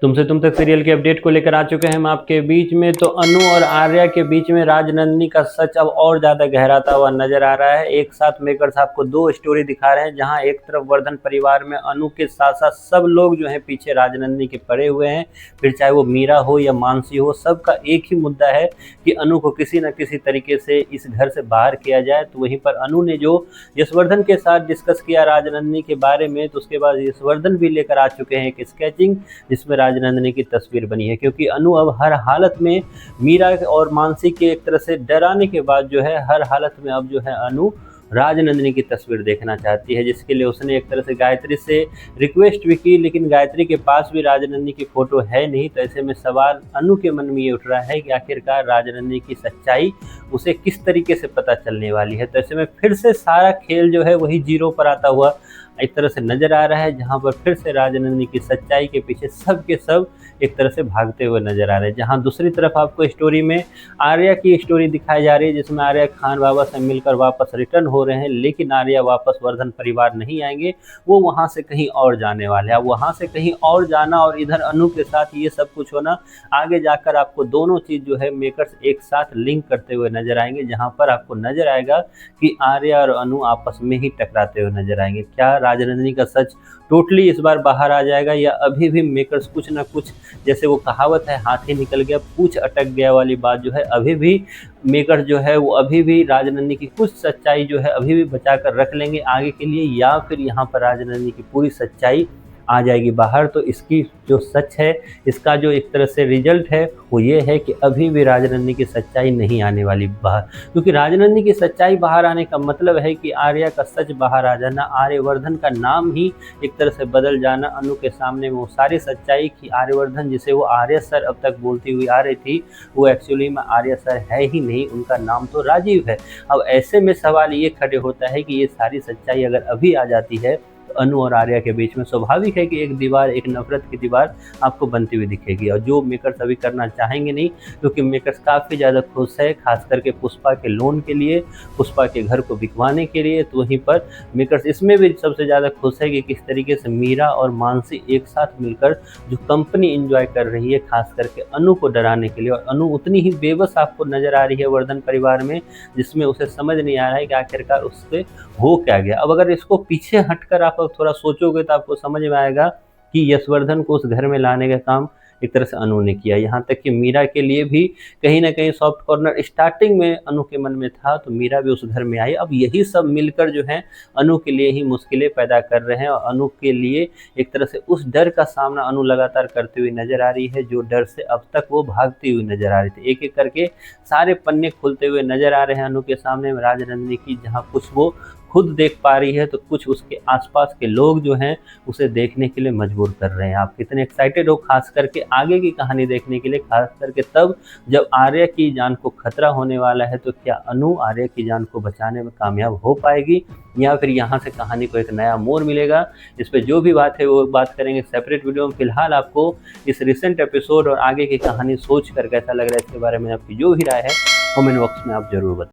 तुमसे तुम तक सीरियल के अपडेट को लेकर आ चुके हैं हम आपके बीच में। तो अनु और आर्या के बीच में राजनंदिनी का सच अब और ज्यादा गहराता हुआ नजर आ रहा है। एक साथ मेकर्स आपको दो स्टोरी दिखा रहे हैं, जहां एक तरफ वर्धन परिवार में अनु के साथ साथ सब लोग जो है पीछे राजनंदिनी के पड़े हुए हैं। फिर चाहे वो मीरा हो या मानसी हो, सबका एक ही मुद्दा है कि अनु को किसी न किसी तरीके से इस घर से बाहर किया जाए। तो वहीं पर अनु ने जो यशवर्धन के साथ डिस्कस किया राजनंदिनी के बारे में, तो उसके बाद यशवर्धन भी लेकर आ चुके हैं एक स्केचिंग जिसमें राजनंदिनी की तस्वीर बनी है। क्योंकि अनु अब हर हालत में मीरा और मानसी के एक तरह से डराने के बाद जो है हर हालत में अब जो है अनु राजनंदिनी की तस्वीर देखना चाहती है, जिसके लिए उसने एक तरह से गायत्री से रिक्वेस्ट भी की, लेकिन गायत्री के पास भी राजनंदिनी की फोटो है नहीं। तो ऐसे में सवाल अनु के मन में ये उठ रहा है कि आखिरकार राजनंदिनी की सच्चाई उसे किस तरीके से पता चलने वाली है। तो ऐसे में फिर से सारा खेल जो है वही जीरो पर आता हुआ एक तरह से नजर आ रहा है, जहां पर फिर से राजनंदिनी की सच्चाई के पीछे सब के सब एक तरह से भागते हुए नजर आ रहे हैं। जहां दूसरी तरफ आपको स्टोरी में आर्या की स्टोरी दिखाई जा रही है, जिसमें आर्या खान बाबा से मिलकर वापस रिटर्न हो रहे हैं, लेकिन आर्या वापस वर्धन परिवार नहीं आएंगे, वो वहां से कहीं और जाने वाले हैं। वहां से कहीं और जाना और इधर अनु के साथ ये सब कुछ होना, आगे जाकर आपको दोनों चीज जो है मेकर्स एक साथ लिंक करते हुए नजर आएंगे, जहां पर आपको नजर आएगा कि आर्या और अनु आपस में ही टकराते हुए नजर आएंगे। क्या राजनंदिनी का सच टोटली इस बार बाहर आ जाएगा, या अभी भी मेकर्स कुछ ना कुछ, जैसे वो कहावत है हाथी निकल गया पूंछ अटक गया वाली बात जो है, अभी भी मेकर्स जो है वो अभी भी राजनंदिनी की कुछ सच्चाई जो है अभी भी बचा कर रख लेंगे आगे के लिए, या फिर यहाँ पर राजनंदिनी की पूरी सच्चाई आ जाएगी बाहर। तो इसकी जो सच है, इसका जो एक तरह से रिजल्ट है वो ये है कि अभी भी राजनंदिनी की सच्चाई नहीं आने वाली बाहर। क्योंकि राजनंदिनी की सच्चाई बाहर आने का मतलब है कि आर्या का सच बाहर आ जाना, आर्यवर्धन का नाम ही एक तरह से बदल जाना, अनु के सामने वो सारी सच्चाई कि आर्यवर्धन जिसे वो आर्य सर अब तक बोलती हुई आ रही थी, वो एक्चुअली में आर्य सर है ही नहीं, उनका नाम तो राजीव है। अब ऐसे में सवाल ये खड़े होता है कि ये सारी सच्चाई अगर अभी आ जाती है तो अनु और आर्या के बीच में स्वाभाविक है कि एक दीवार, एक नफरत की दीवार आपको बनती हुई दिखेगी, और जो मेकर्स अभी करना चाहेंगे नहीं, क्योंकि मेकर्स काफ़ी ज़्यादा खुश है, खास करके पुष्पा के लोन के लिए, पुष्पा के घर को बिकवाने के लिए। तो वहीं पर मेकर्स इसमें भी सबसे ज़्यादा खुश है कि किस तरीके से मीरा और मानसी एक साथ मिलकर जो कंपनी इंजॉय कर रही है, खास करके अनु को डराने के लिए। और अनु उतनी ही बेबस आपको नजर आ रही है वर्धन परिवार में, जिसमें उसे समझ नहीं आ रहा है कि आखिरकार उससे हो क्या गया। अब अगर इसको पीछे हटकर आप थोड़ा सोचोगे तो आपको समझ में आएगा कि यशवर्धन को उस घर में लाने का काम एक तरह से अनु ने किया। यहाँ तक कि मीरा के लिए भी कहीं ना कहीं सॉफ्ट कॉर्नर स्टार्टिंग में अनु के मन में था, तो मीरा भी उस घर में आई। अब यही सब मिलकर जो है अनु के लिए ही मुश्किलें पैदा कर रहे हैं, और अनु के लिए एक तरह से उस डर का सामना अनु लगातार करती हुई नजर आ रही है, जो डर से अब तक वो भागती हुई नजर आ रही थी। एक एक करके सारे पन्ने खुलते हुए नजर आ रहे हैं अनु के सामने राजनंदिनी की, जहाँ कुछ वो खुद देख पा रही है तो कुछ उसके आसपास के लोग जो हैं उसे देखने के लिए मजबूर कर रहे हैं। आप कितने एक्साइटेड हो खास करके आगे की कहानी देखने के लिए, खास करके तब जब आर्या की जान को खतरा होने वाला है। तो क्या अनु आर्या की जान को बचाने में कामयाब हो पाएगी, या फिर यहाँ से कहानी को एक नया मोड़ मिलेगा? इस पर जो भी बात है वो बात करेंगे सेपरेट वीडियो में। फिलहाल आपको इस रिसेंट एपिसोड और आगे की कहानी सोच कर कैसा लग रहा है, इसके बारे में आपकी जो भी राय है कमेंट बॉक्स में आप जरूर बताएं।